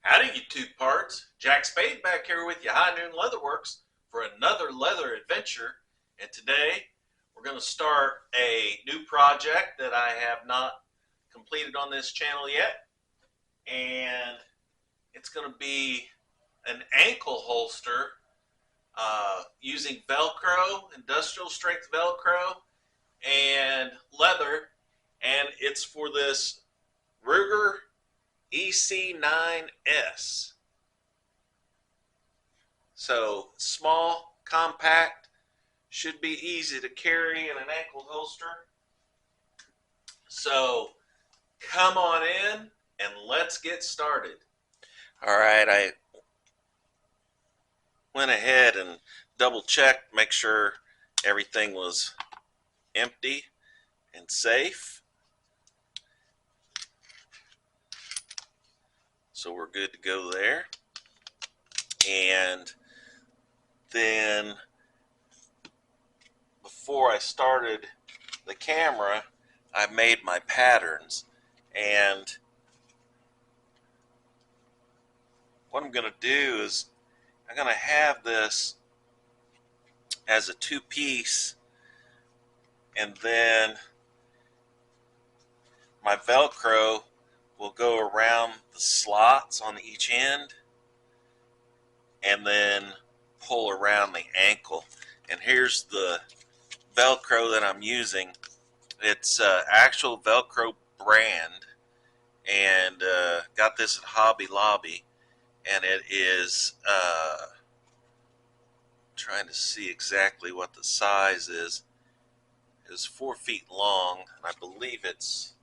Howdy, you tooth parts. Jack Spade back here with you, High Noon Leatherworks, for another leather adventure. And today we're going to start a new project that I have not completed on this channel yet. And it's going to be an ankle holster using Velcro, industrial strength Velcro, and leather. And it's for this Ruger EC9S. So small, compact, should be easy to carry in an ankle holster. So come on in and let's get started. All right, I went ahead and double checked, make sure everything was empty and safe. So we're good to go there. And then before I started the camera, I made my patterns. And what I'm going to do is I'm going to have this as a two-piece, and then my Velcro will go around the slots on each end and then pull around the ankle. And here's the Velcro that I'm using. It's actual Velcro brand, and got this at Hobby Lobby, and it is trying to see exactly what the size is. It's 4 feet long, and I believe it's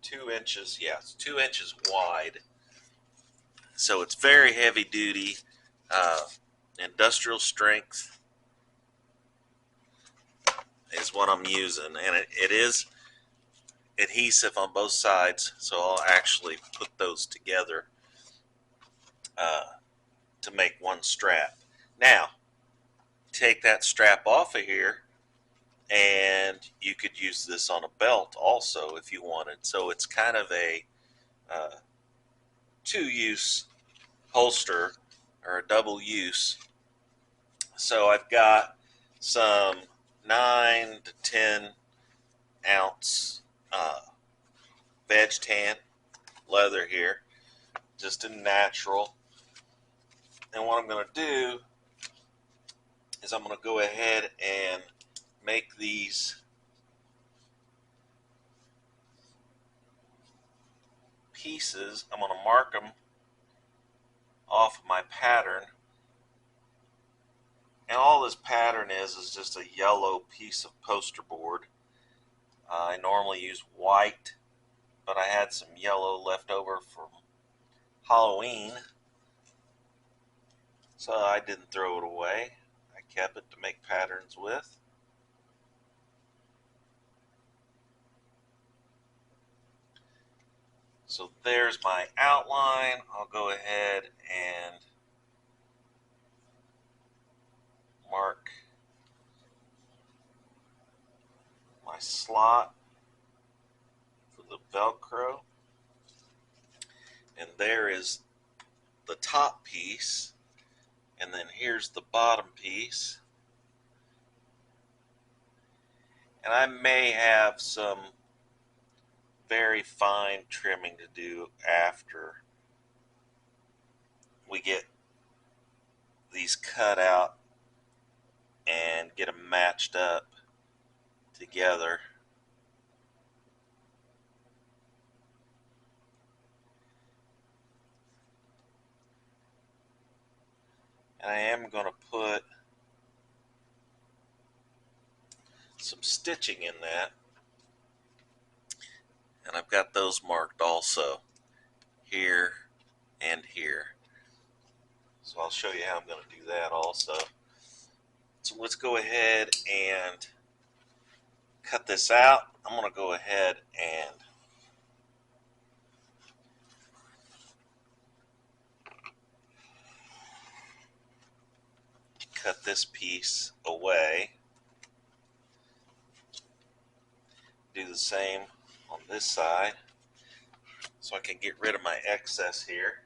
2 inches. Yeah, it's 2 inches wide. So it's very heavy duty, industrial strength is what I'm using, and it is adhesive on both sides, so I'll actually put those together to make one strap. Now, take that strap off of here, and you could use this on a belt also if you wanted. So it's kind of a two-use holster, or a double use. So I've got some 9 to 10 ounce veg tan leather here, just a natural. And what I'm going to do is I'm going to go ahead and make these pieces. I'm going to mark them off of my pattern. And all this pattern is just a yellow piece of poster board. I normally use white, but I had some yellow left over from Halloween, so I didn't throw it away. I kept it to make patterns with. So there's my outline. I'll go ahead and mark my slot for the Velcro. And there is the top piece. And then here's the bottom piece. And I may have some very fine trimming to do after we get these cut out and get them matched up together. And I am going to put some stitching in that. And I've got those marked also, here and here. So I'll show you how I'm going to do that also. So let's go ahead and cut this out. I'm going to go ahead and cut this piece away. Do the same on this side. so I can get rid of my excess here,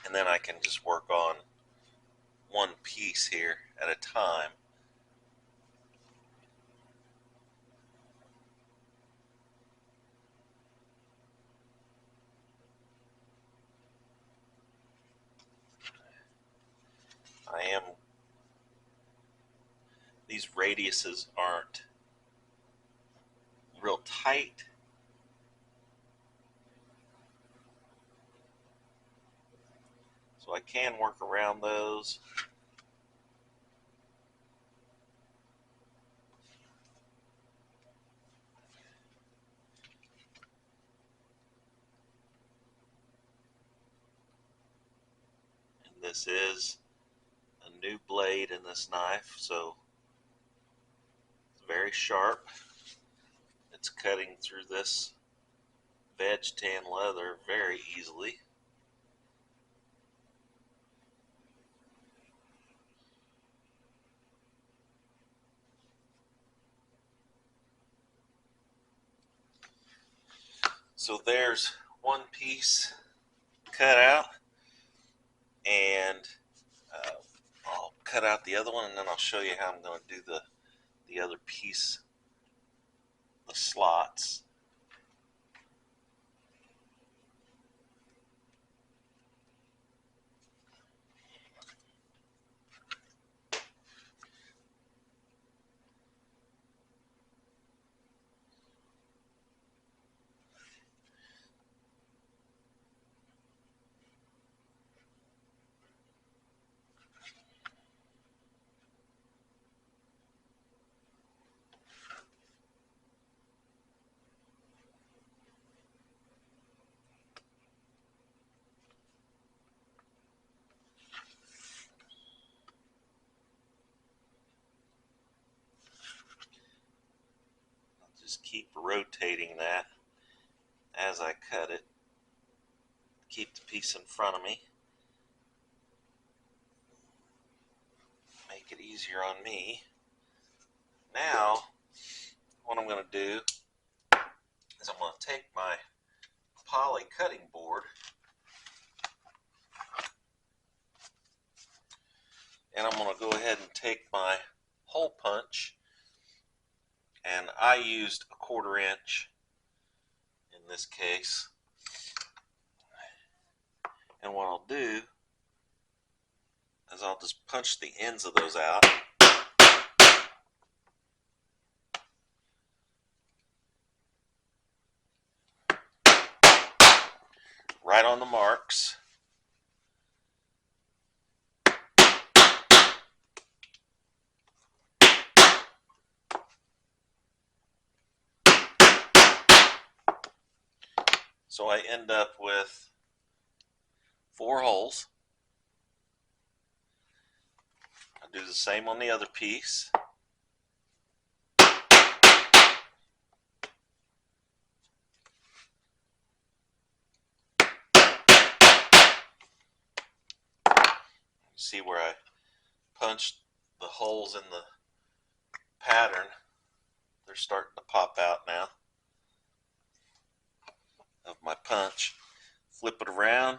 and then I can just work on one piece here at a time. These radiuses aren't real tight, so I can work around those. And this is a new blade in this knife, so it's very sharp. It's cutting through this veg tan leather very easily. So there's one piece cut out, and I'll cut out the other one, and then I'll show you how I'm going to do the other piece, the slots. Just keep rotating that as I cut it. Keep the piece in front of me. Make it easier on me. Now, what I'm going to do is I'm going to take my poly cutting board and I'm going to go ahead and take my hole punch, and I used a 1/4 inch in this case. And what I'll do is I'll just punch the ends of those out. Right on the marks. So I end up with 4 holes. I'll do the same on the other piece. See where I punched the holes in the pattern? They're starting to pop out now of my punch. Flip it around.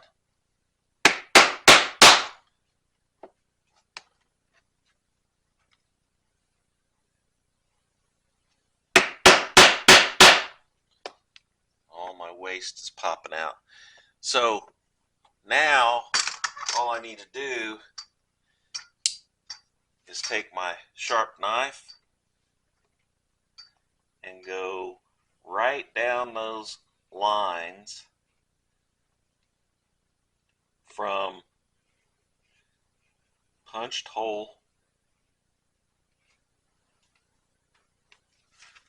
All my waste is popping out. So now all I need to do is take my sharp knife and go right down those lines from punched hole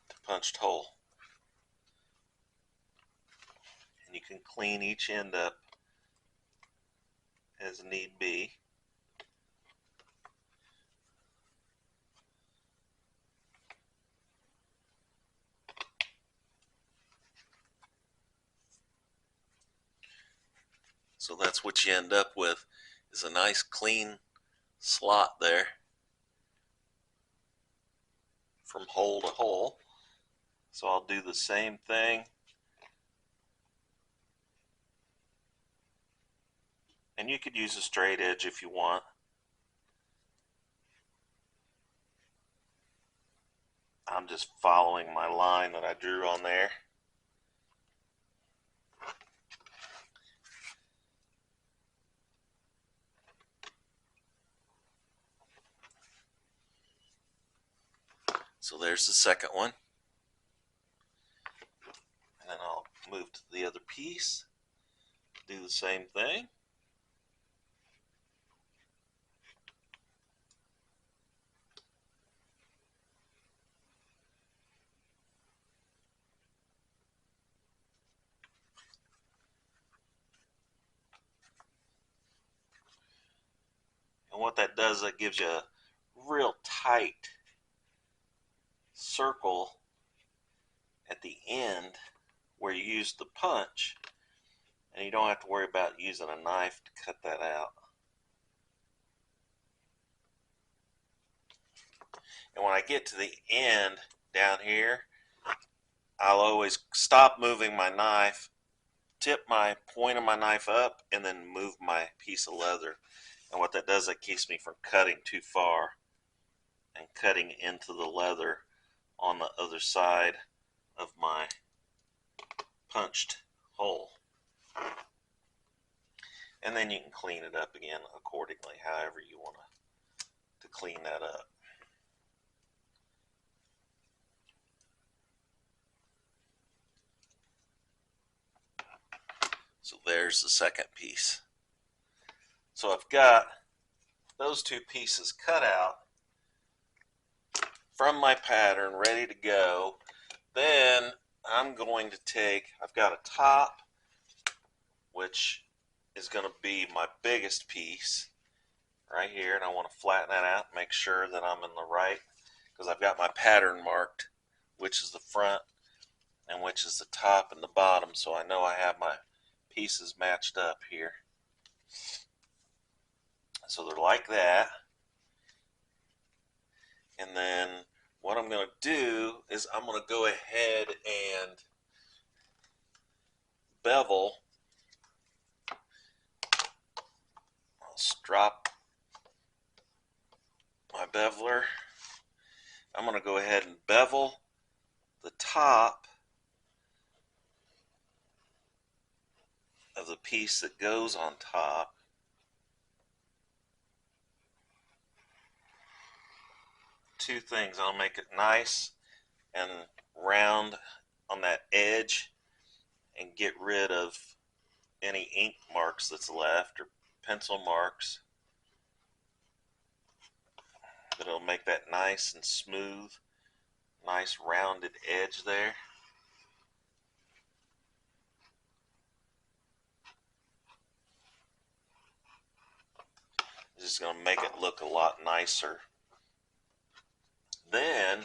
to punched hole. And you can clean each end up as need be. So that's what you end up with, is a nice clean slot there from hole to hole. So I'll do the same thing And you could use a straight edge if you want. I'm just following my line that I drew on there. So there's the second one. And then I'll move to the other piece, do the same thing. And what that does, that gives you a real tight circle at the end where you use the punch, and you don't have to worry about using a knife to cut that out. And when I get to the end down here, I'll always stop moving my knife, tip my point of my knife up, and then move my piece of leather. And what that does, that keeps me from cutting too far and cutting into the leather on the other side of my punched hole. And then you can clean it up again accordingly, however you want to clean that up. So there's the second piece. So I've got those two pieces cut out from my pattern, ready to go. Then I'm going to take, I've got a top, which is going to be my biggest piece right here, and I want to flatten that out, make sure that I'm in the right, because I've got my pattern marked, which is the front and which is the top and the bottom, so I know I have my pieces matched up here. So they're like that. And then what I'm going to do is I'm going to go ahead and bevel. I'll strop my beveler. I'm going to go ahead and bevel the top of the piece that goes on top. Two things, I'll make it nice and round on that edge and get rid of any ink marks that's left or pencil marks. But it'll make that nice and smooth, nice rounded edge there. It's just going to make it look a lot nicer. Then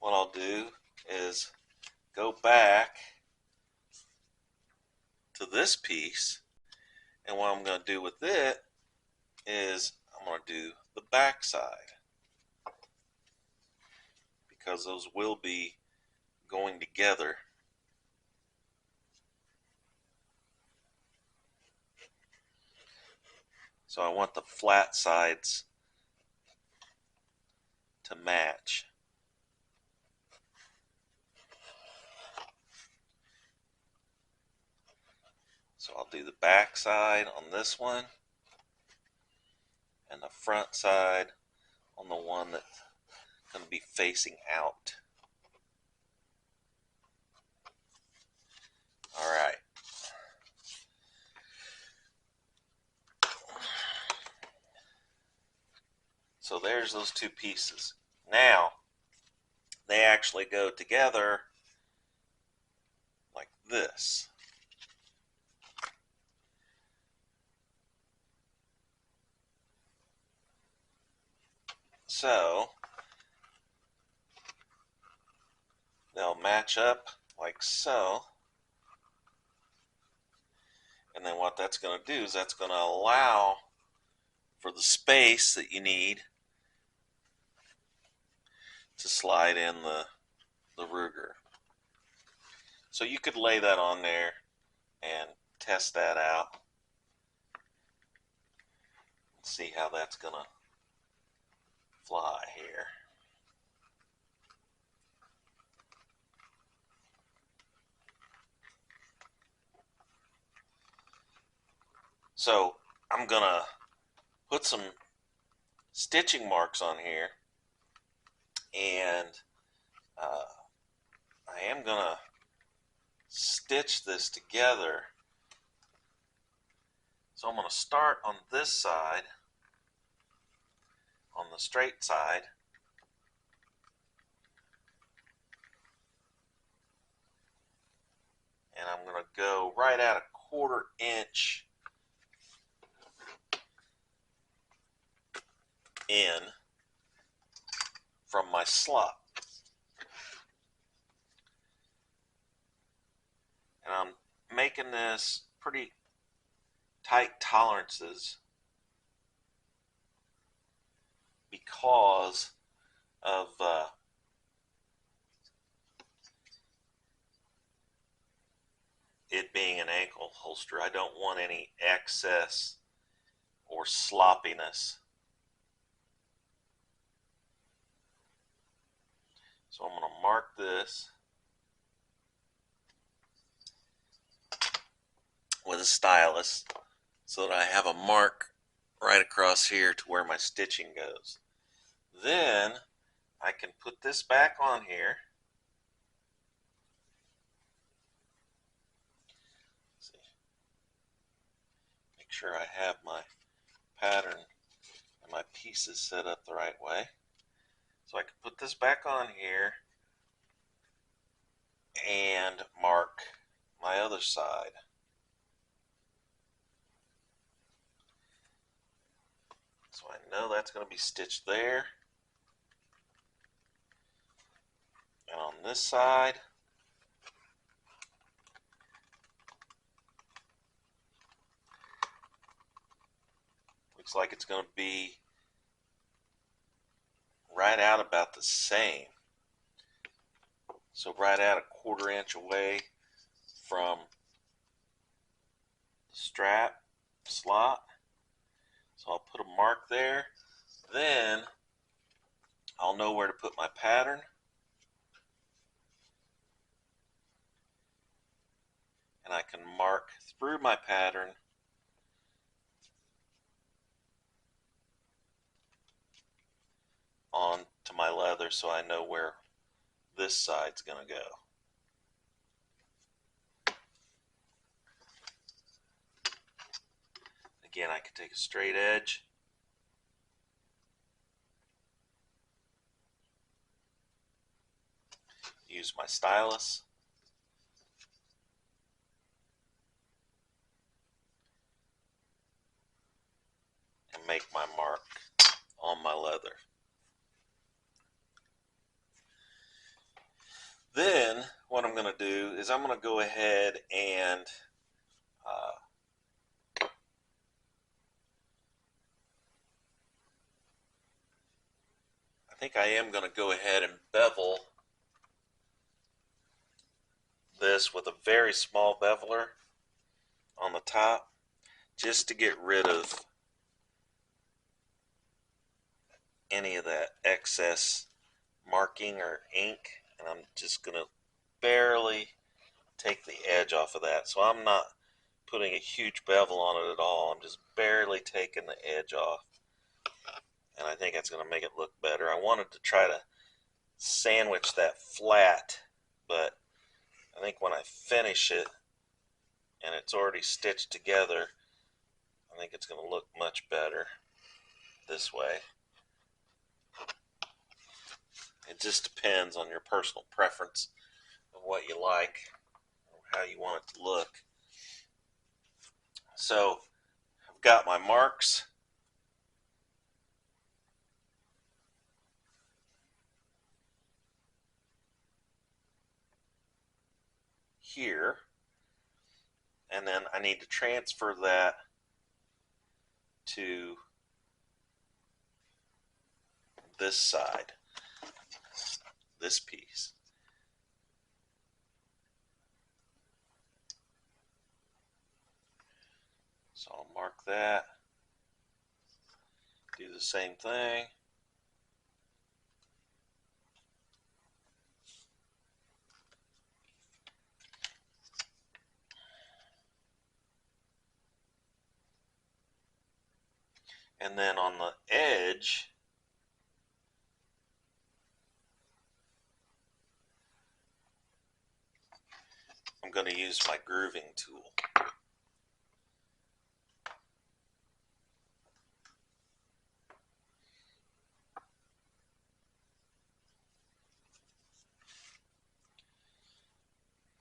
what I'll do is go back to this piece, and what I'm going to do with it is I'm going to do the back side, because those will be going together. So I want the flat sides to match. So I'll do the back side on this one and the front side on the one that's going to be facing out. Alright. So there's those two pieces. Now, they actually go together like this. So they'll match up like so. And then what that's going to do is that's going to allow for the space that you need to slide in the Ruger. So you could lay that on there and test that out. See how that's gonna fly here. So I'm gonna put some stitching marks on here, and I am gonna stitch this together. So I'm gonna start on this side, on the straight side, and I'm gonna go right at a 1/4 inch in from my slot. And I'm making this pretty tight tolerances because of it being an ankle holster. I don't want any excess or sloppiness. So I'm going to mark this with a stylus so that I have a mark right across here to where my stitching goes. Then I can put this back on here. See. Make sure I have my pattern and my pieces set up the right way. So I can put this back on here and mark my other side. So I know that's going to be stitched there. And on this side, looks like it's going to be right out about the same. So right out a 1/4 inch away from the strap slot. So I'll put a mark there. Then I'll know where to put my pattern. And I can mark through my pattern onto my leather so I know where this side's going to go. Again, I can take a straight edge, use my stylus, and make my mark on my leather. Then what I'm going to do is I'm going to go ahead and I think I am going to go ahead and bevel this with a very small beveler on the top, just to get rid of any of that excess marking or ink. And I'm just going to barely take the edge off of that. So I'm not putting a huge bevel on it at all. I'm just barely taking the edge off. And I think that's going to make it look better. I wanted to try to sandwich that flat, but I think when I finish it and it's already stitched together, I think it's going to look much better this way. It just depends on your personal preference of what you like or how you want it to look. So I've got my marks. Here, and then I need to transfer that to this side, this piece. So I'll mark that. Do the same thing. And then on the edge, I'm going to use my grooving tool.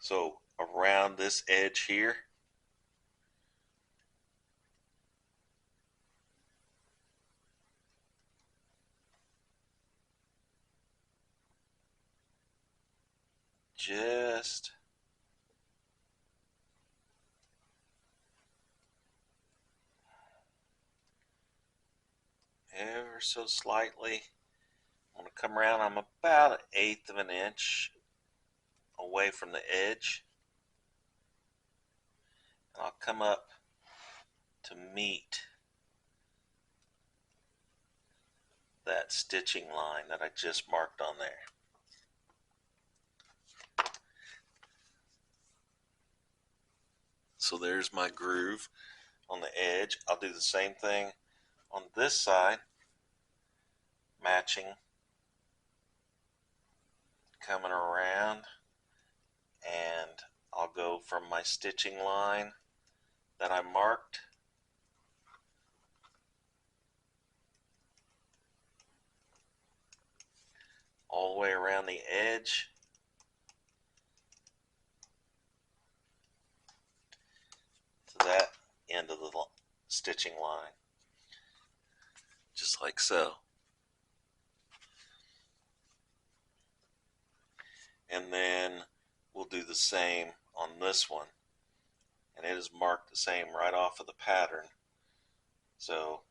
So around this edge here, just ever so slightly. I'm going to come around. I'm about 1/8 of an inch away from the edge. And I'll come up to meet that stitching line that I just marked on there. So there's my groove on the edge. I'll do the same thing on this side, matching, coming around, and I'll go from my stitching line that I marked all the way around the edge to that end of the stitching line, just like so. And then we'll do the same on this one, and it is marked the same right off of the pattern. So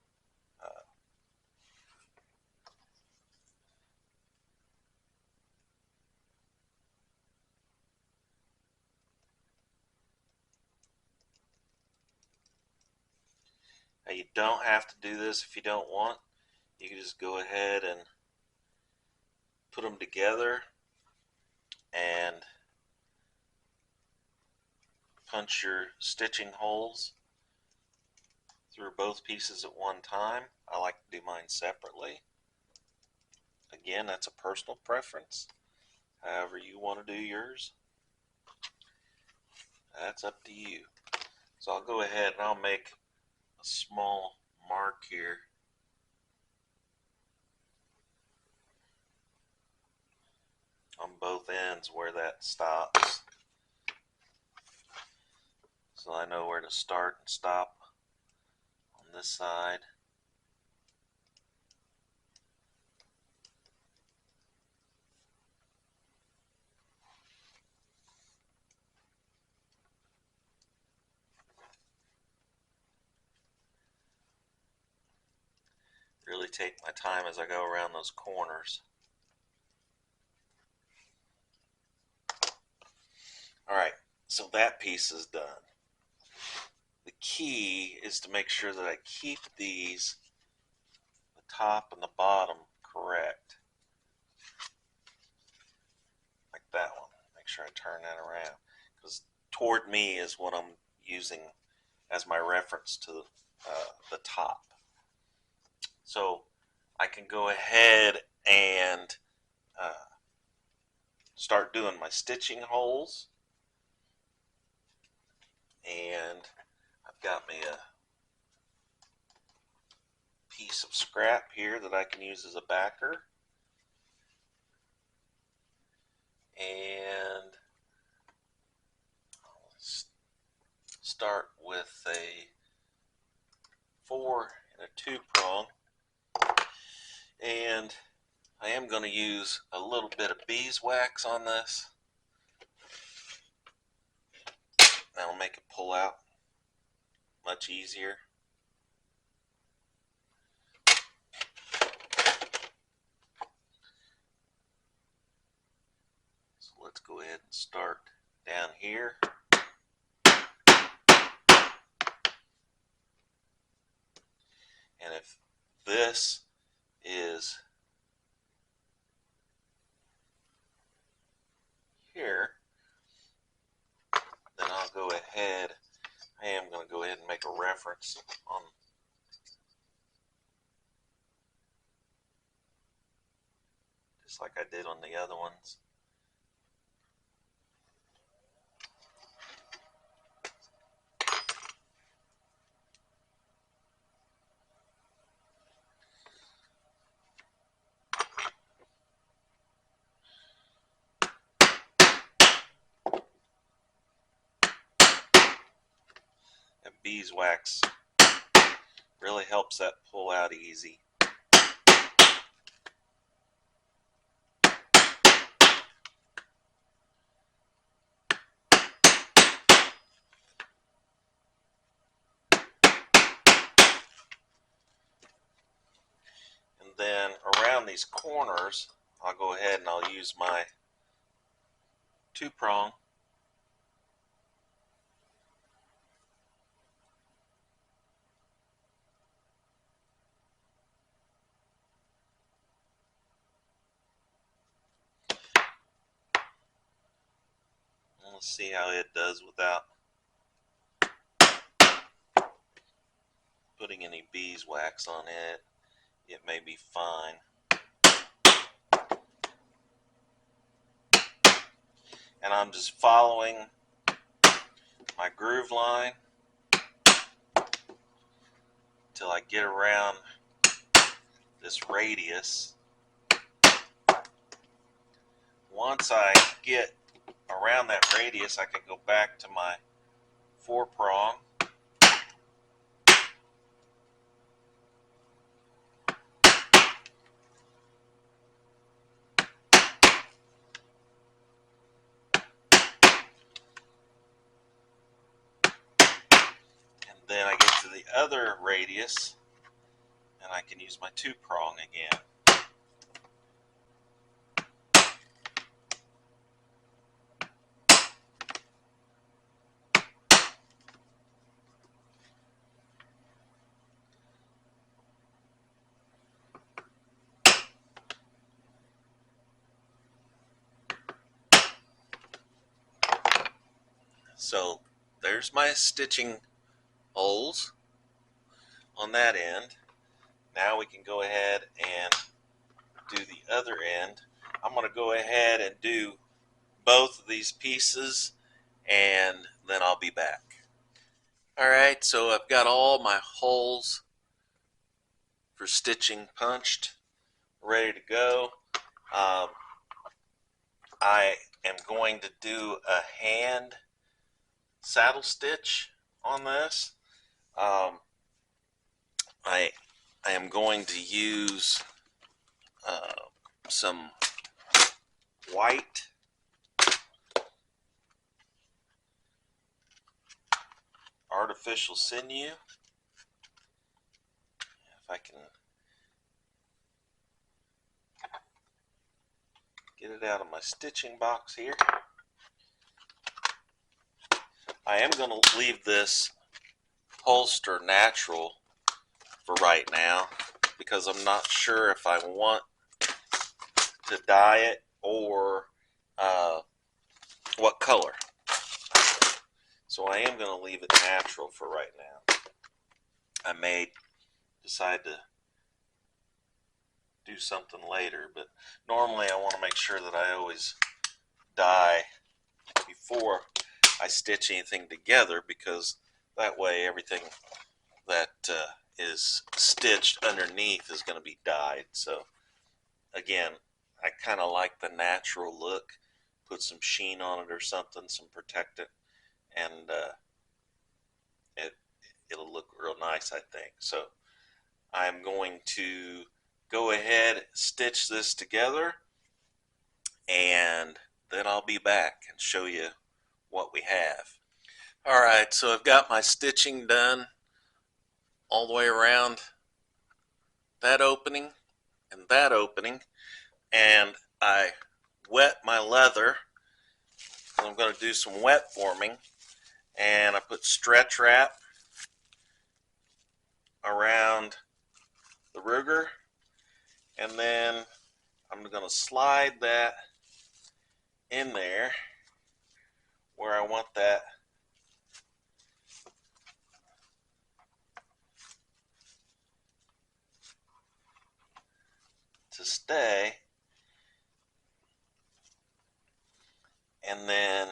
now you don't have to do this if you don't want. You can just go ahead and put them together and punch your stitching holes through both pieces at one time. I like to do mine separately. Again, that's a personal preference. However you want to do yours, that's up to you. So I'll go ahead and I'll make a small mark here on both ends where that stops, so I know where to start and stop on this side. Really take my time as I go around those corners. Alright, so that piece is done. The key is to make sure that I keep these, the top and the bottom, correct. Like that one. Make sure I turn that around, because toward me is what I'm using as my reference to the top. So I can go ahead and start doing my stitching holes. And I've got me a piece of scrap here that I can use as a backer. And I'll start with a 4 and a 2 prong. And I am going to use a little bit of beeswax on this. That'll make it pull out much easier. So let's go ahead and start down here. And if this is here, then I'll go ahead. I am going to go ahead and make a reference on just like I did on the other ones. And beeswax really helps that pull out easy. And then around these corners, I'll go ahead and I'll use my 2-prong. Let's see how it does without putting any beeswax on it. It may be fine. And I'm just following my groove line until I get around this radius. Once I get around that radius, I can go back to my 4-prong. And then I get to the other radius, and I can use my 2-prong again. So there's my stitching holes on that end. Now we can go ahead and do the other end. I'm going to go ahead and do both of these pieces, and then I'll be back. Alright, so I've got all my holes for stitching punched, ready to go. I am going to do a hand saddle stitch on this. I am going to use some white artificial sinew. If I can get it out of my stitching box here. I am going to leave this holster natural for right now because I'm not sure if I want to dye it or what color. So I am going to leave it natural for right now. I may decide to do something later, but normally I want to make sure that I always dye before I stitch anything together, because that way everything that is stitched underneath is going to be dyed. So again, I kind of like the natural look. Put some sheen on it or something, some protectant, and it'll look real nice, I think. So I'm going to go ahead, stitch this together, and then I'll be back and show you what we have. Alright, so I've got my stitching done all the way around that opening and that opening, and I wet my leather. I'm going to do some wet forming, and I put stretch wrap around the Ruger, and then I'm going to slide that in there where I want that to stay, and then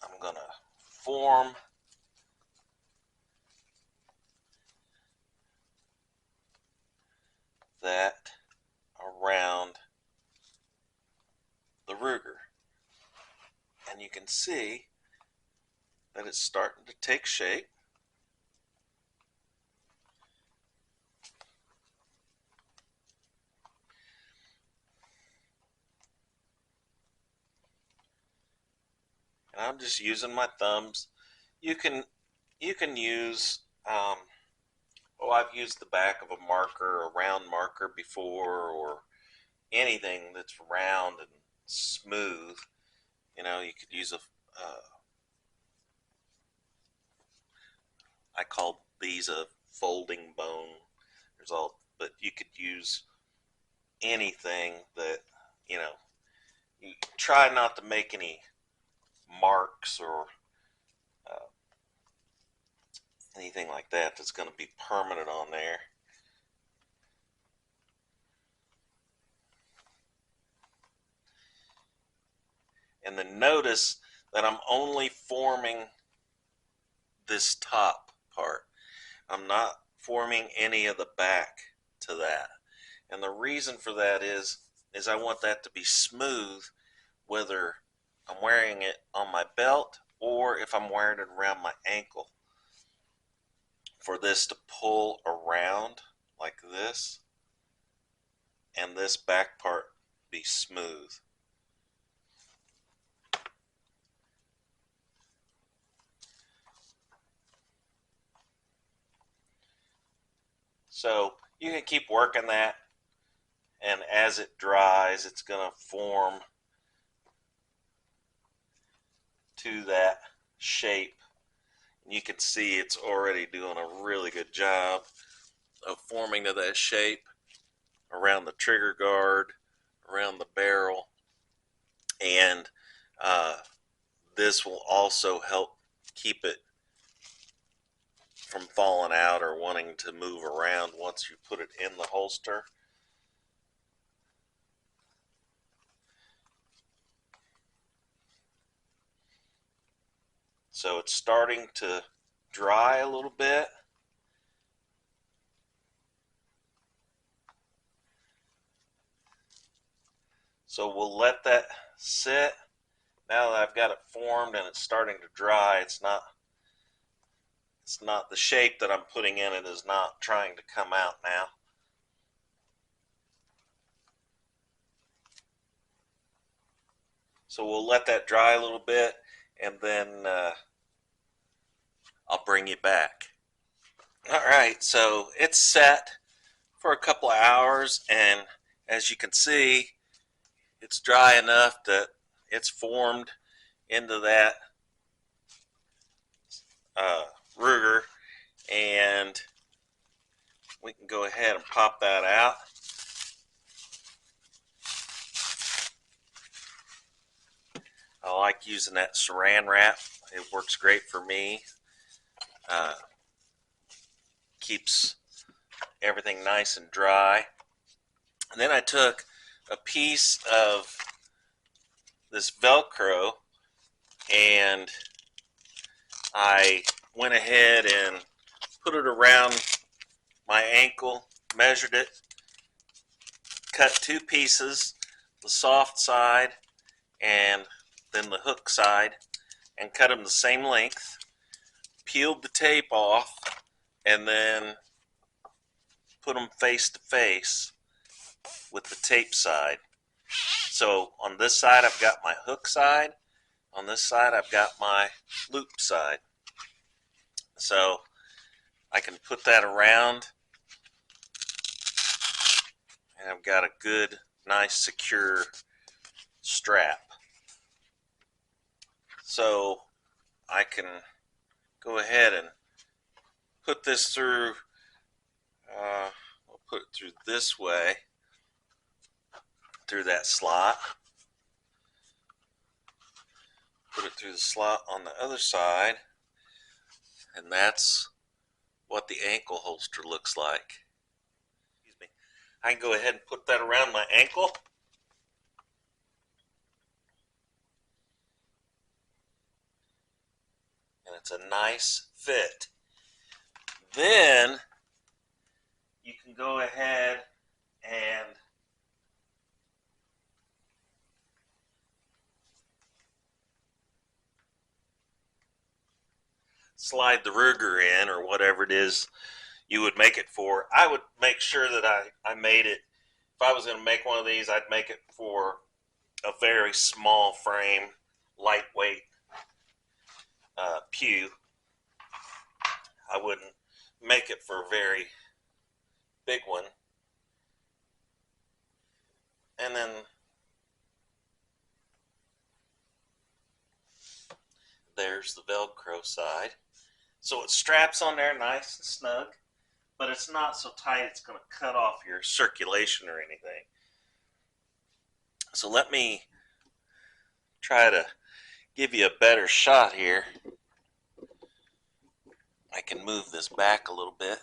I'm going to form that around the Ruger, and you can see that it's starting to take shape. And I'm just using my thumbs. You can use I've used the back of a marker, a round marker before, or anything that's round and smooth. You could use I call these a folding bone. But you could use anything that, you try not to make any marks or uh, anything like that that's going to be permanent on there. And then notice that I'm only forming this top part. I'm not forming any of the back to that. And the reason for that is I want that to be smooth, whether I'm wearing it on my belt or if I'm wearing it around my ankle. For this to pull around like this, and this back part be smooth. So you can keep working that, and as it dries, it's going to form to that shape. And you can see it's already doing a really good job of forming to that shape around the trigger guard, around the barrel, and this will also help keep it from falling out or wanting to move around once you put it in the holster. So it's starting to dry a little bit. So we'll let that sit. Now that I've got it formed and it's starting to dry, it's not the shape that I'm putting in it is not trying to come out now. So we'll let that dry a little bit, and then I'll bring you back. Alright, so it's set for a couple of hours, and as you can see, it's dry enough that it's formed into that Ruger, and we can go ahead and pop that out. I like using that saran wrap. It works great for me. Keeps everything nice and dry. And then I took a piece of this velcro and I went ahead and put it around my ankle, measured it, cut two pieces, the soft side and then the hook side, and cut them the same length, peeled the tape off, and then put them face to face with the tape side. So on this side I've got my hook side, on this side I've got my loop side. So I can put that around and I've got a good, nice, secure strap. So I can go ahead and put this through, we'll put it through this way, through that slot. Put it through the slot on the other side, and that's what the ankle holster looks like. Excuse me. I can go ahead and put that around my ankle. And it's a nice fit. Then you can go ahead and slide the Ruger in, or whatever it is you would make it for. I would make sure that I made it, if I was going to make one of these, I'd make it for a very small frame, lightweight pew. I wouldn't make it for a very big one. And then there's the Velcro side. So it straps on there nice and snug, but it's not so tight it's going to cut off your circulation or anything. So let me try to give you a better shot here. I can move this back a little bit.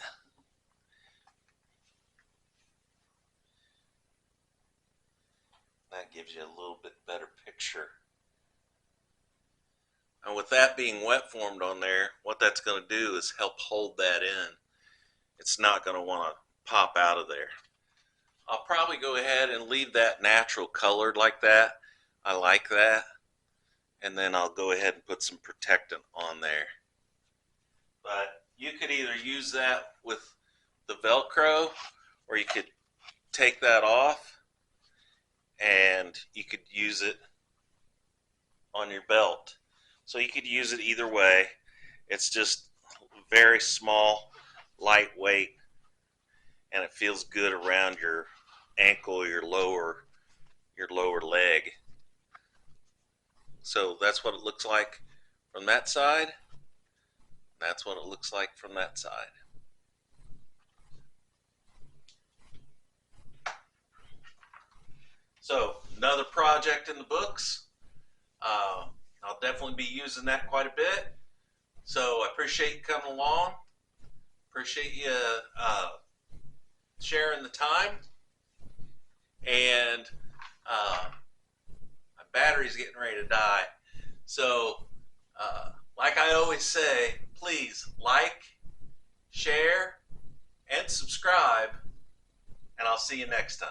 That gives you a little bit better picture. And with that being wet formed on there, what that's going to do is help hold that in. It's not going to want to pop out of there. I'll probably go ahead and leave that natural colored like that. I like that. And then I'll go ahead and put some protectant on there. But you could either use that with the Velcro, or you could take that off and you could use it on your belt. So you could use it either way. It's just very small, lightweight, and it feels good around your ankle, your lower leg. So that's what it looks like from that side. That's what it looks like from that side. So another project in the books. I'll definitely be using that quite a bit. So I appreciate you coming along. Appreciate you sharing the time. And my battery's getting ready to die. So like I always say, please like, share, and subscribe. And I'll see you next time.